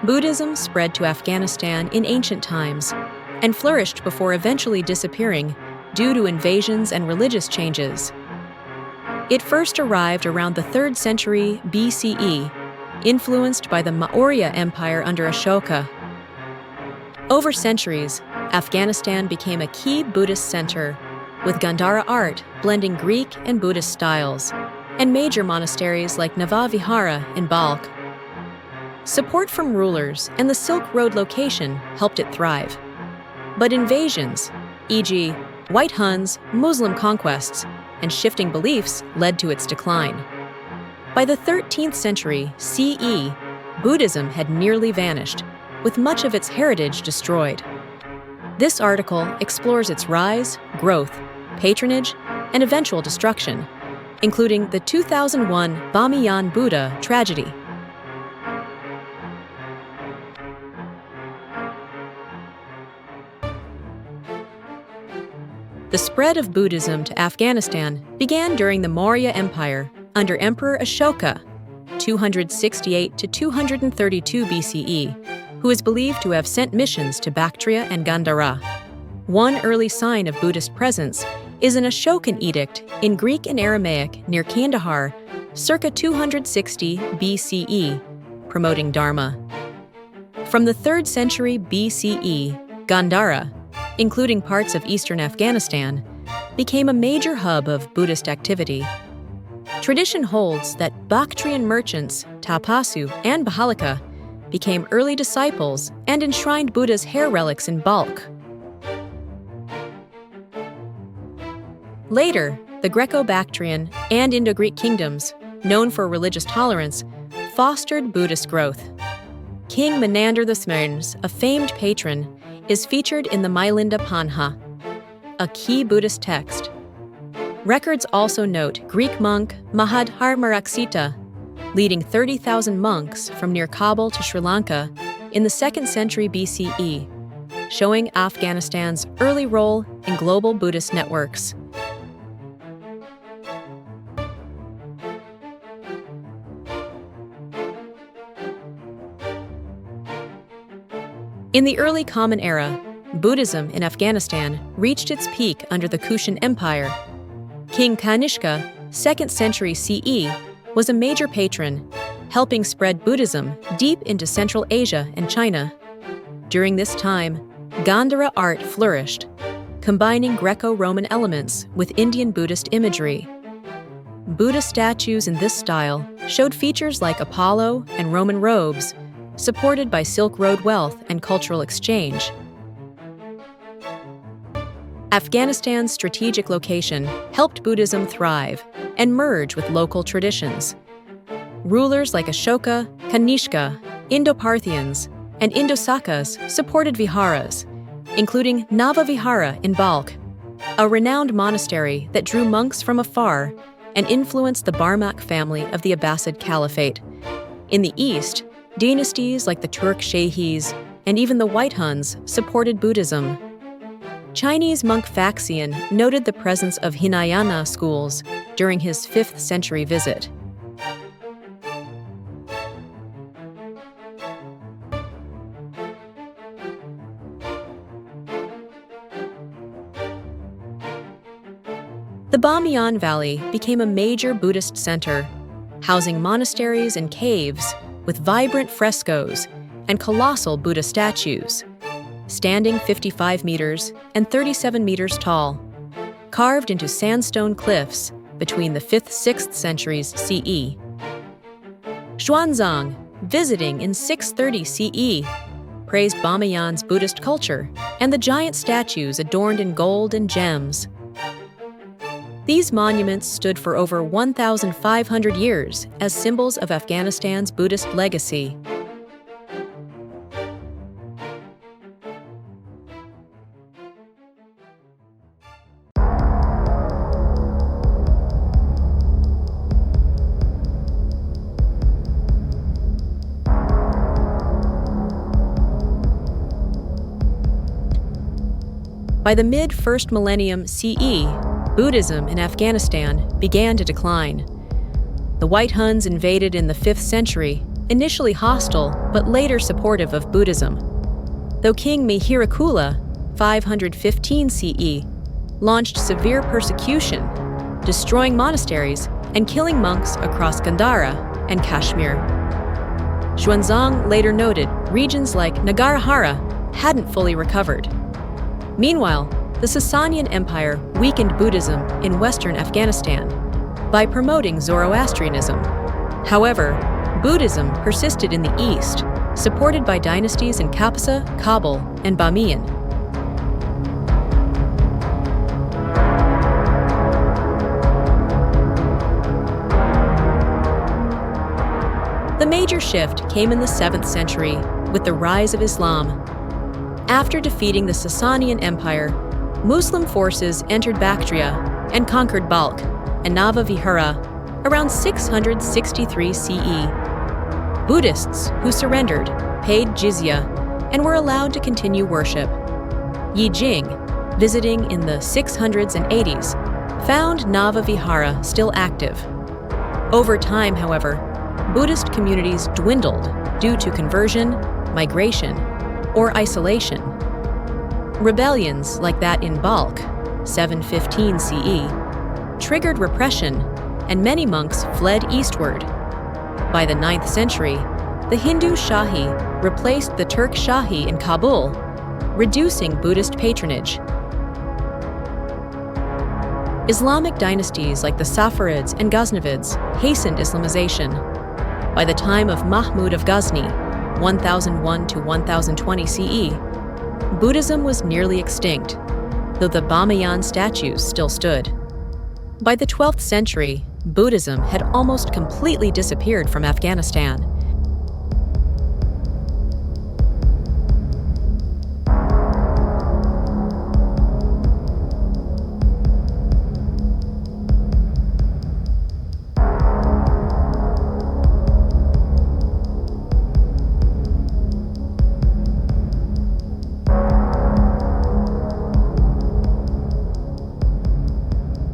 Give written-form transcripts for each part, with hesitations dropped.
Buddhism spread to Afghanistan in ancient times and flourished before eventually disappearing due to invasions and religious changes. It first arrived around the 3rd century BCE, influenced by the Maurya Empire under Ashoka. Over centuries, Afghanistan became a key Buddhist center, with Gandhara art blending Greek and Buddhist styles, and major monasteries like Navavihara in Balkh. Support from rulers and the Silk Road location helped it thrive. But invasions, e.g., White Huns, Muslim conquests, and shifting beliefs led to its decline. By the 13th century CE, Buddhism had nearly vanished, with much of its heritage destroyed. This article explores its rise, growth, patronage, and eventual destruction, including the 2001 Bamiyan Buddha tragedy. The spread of Buddhism to Afghanistan began during the Maurya Empire under Emperor Ashoka, 268 to 232 BCE, who is believed to have sent missions to Bactria and Gandhara. One early sign of Buddhist presence is an Ashokan edict in Greek and Aramaic near Kandahar, circa 260 BCE, promoting Dharma. From the 3rd century BCE, Gandhara, including parts of eastern Afghanistan, became a major hub of Buddhist activity. Tradition holds that Bactrian merchants, Tapasu and Bahalika, became early disciples and enshrined Buddha's hair relics in Balkh. Later, the Greco-Bactrian and Indo-Greek kingdoms, known for religious tolerance, fostered Buddhist growth. King Menander the Smyrn's, a famed patron, is featured in the Milinda Panha, a key Buddhist text. Records also note Greek monk Mahadharmaraksita leading 30,000 monks from near Kabul to Sri Lanka in the 2nd century BCE, showing Afghanistan's early role in global Buddhist networks. In the early Common Era, Buddhism in Afghanistan reached its peak under the Kushan Empire. King Kanishka, 2nd century CE, was a major patron, helping spread Buddhism deep into Central Asia and China. During this time, Gandhara art flourished, combining Greco-Roman elements with Indian Buddhist imagery. Buddha statues in this style showed features like Apollo and Roman robes, supported by Silk Road wealth and cultural exchange. Afghanistan's strategic location helped Buddhism thrive and merge with local traditions. Rulers like Ashoka, Kanishka, Indo-Parthians, and Indo-Sakas supported viharas, including Navavihara in Balkh, a renowned monastery that drew monks from afar and influenced the Barmak family of the Abbasid Caliphate. In the east, dynasties like the Turk Shahis and even the White Huns supported Buddhism. Chinese monk Faxian noted the presence of Hinayana schools during his 5th century visit. The Bamiyan Valley became a major Buddhist center, housing monasteries and caves with vibrant frescoes and colossal Buddha statues, standing 55 meters and 37 meters tall, carved into sandstone cliffs between the 5th-6th centuries CE. Xuanzang, visiting in 630 CE, praised Bamiyan's Buddhist culture and the giant statues adorned in gold and gems. These monuments stood for over 1,500 years as symbols of Afghanistan's Buddhist legacy. By the mid-1st millennium CE, Buddhism in Afghanistan began to decline. The White Huns invaded in the 5th century, initially hostile but later supportive of Buddhism, though King Mihirakula, 515 CE, launched severe persecution, destroying monasteries and killing monks across Gandhara and Kashmir. Xuanzang later noted regions like Nagarjara hadn't fully recovered. Meanwhile, the Sasanian Empire weakened Buddhism in western Afghanistan by promoting Zoroastrianism. However, Buddhism persisted in the east, supported by dynasties in Kapsa, Kabul, and Bamiyan. The major shift came in the 7th century with the rise of Islam. After defeating the Sasanian Empire, Muslim forces entered Bactria and conquered Balkh and Nava Vihara around 663 CE. Buddhists who surrendered paid jizya and were allowed to continue worship. Yi Jing, visiting in the 600s and 80s, found Nava Vihara still active. Over time, however, Buddhist communities dwindled due to conversion, migration, or isolation. Rebellions like that in Balkh, 715 CE, triggered repression, and many monks fled eastward. By the 9th century, the Hindu Shahi replaced the Turk Shahi in Kabul, reducing Buddhist patronage. Islamic dynasties like the Saffarids and Ghaznavids hastened Islamization. By the time of Mahmud of Ghazni, 1001 to 1020 CE, Buddhism was nearly extinct, though the Bamiyan statues still stood. By the 12th century, Buddhism had almost completely disappeared from Afghanistan.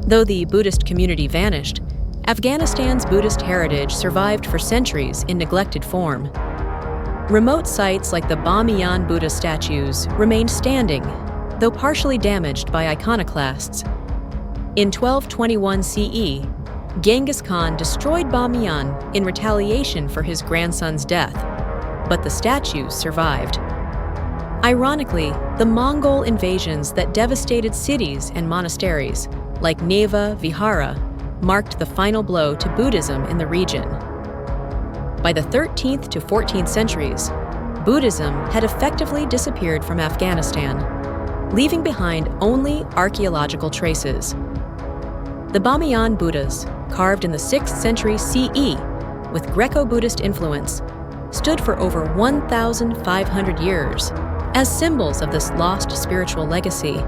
Though the Buddhist community vanished, Afghanistan's Buddhist heritage survived for centuries in neglected form. Remote sites like the Bamiyan Buddha statues remained standing, though partially damaged by iconoclasts. In 1221 CE, Genghis Khan destroyed Bamiyan in retaliation for his grandson's death, but the statues survived. Ironically, the Mongol invasions that devastated cities and monasteries, like Neva Vihara, marked the final blow to Buddhism in the region. By the 13th to 14th centuries, Buddhism had effectively disappeared from Afghanistan, leaving behind only archaeological traces. The Bamiyan Buddhas, carved in the 6th century CE with Greco-Buddhist influence, stood for over 1,500 years as symbols of this lost spiritual legacy.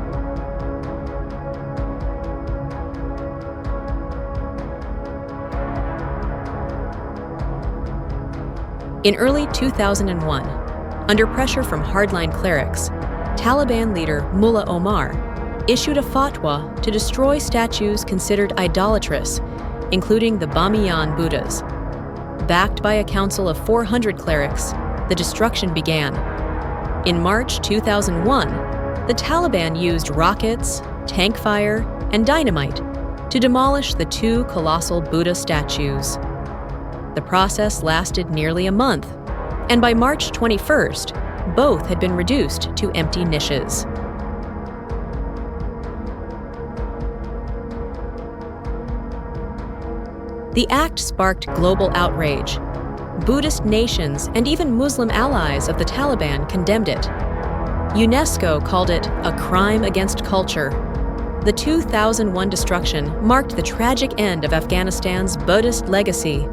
In early 2001, under pressure from hardline clerics, Taliban leader Mullah Omar issued a fatwa to destroy statues considered idolatrous, including the Bamiyan Buddhas. Backed by a council of 400 clerics, the destruction began. In March 2001, the Taliban used rockets, tank fire, and dynamite to demolish the 2 colossal Buddha statues. The process lasted nearly a month, and by March 21st, both had been reduced to empty niches. The act sparked global outrage. Buddhist nations and even Muslim allies of the Taliban condemned it. UNESCO called it a crime against culture. The 2001 destruction marked the tragic end of Afghanistan's Buddhist legacy,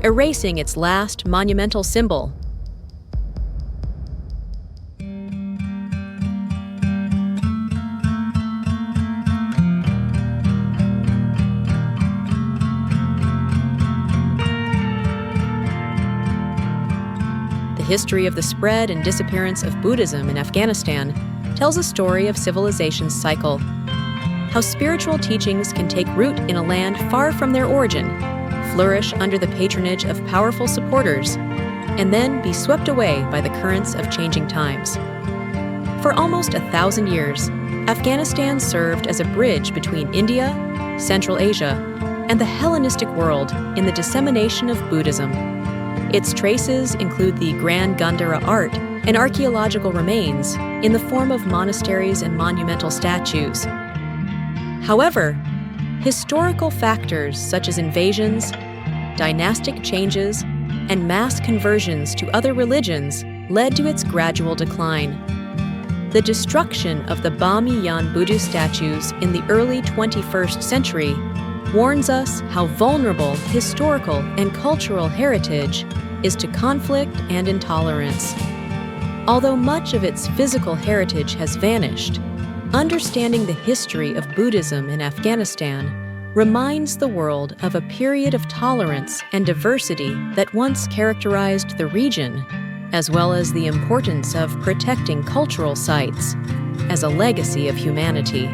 erasing its last monumental symbol. The history of the spread and disappearance of Buddhism in Afghanistan tells a story of civilization's cycle. How spiritual teachings can take root in a land far from their origin, flourish under the patronage of powerful supporters, and then be swept away by the currents of changing times. For almost 1,000 years, Afghanistan served as a bridge between India, Central Asia, and the Hellenistic world in the dissemination of Buddhism. Its traces include the Grand Gandhara art and archaeological remains in the form of monasteries and monumental statues. However, historical factors such as invasions, dynastic changes, and mass conversions to other religions led to its gradual decline. The destruction of the Bamiyan Buddhist statues in the early 21st century warns us how vulnerable historical and cultural heritage is to conflict and intolerance. Although much of its physical heritage has vanished, understanding the history of Buddhism in Afghanistan reminds the world of a period of tolerance and diversity that once characterized the region, as well as the importance of protecting cultural sites as a legacy of humanity.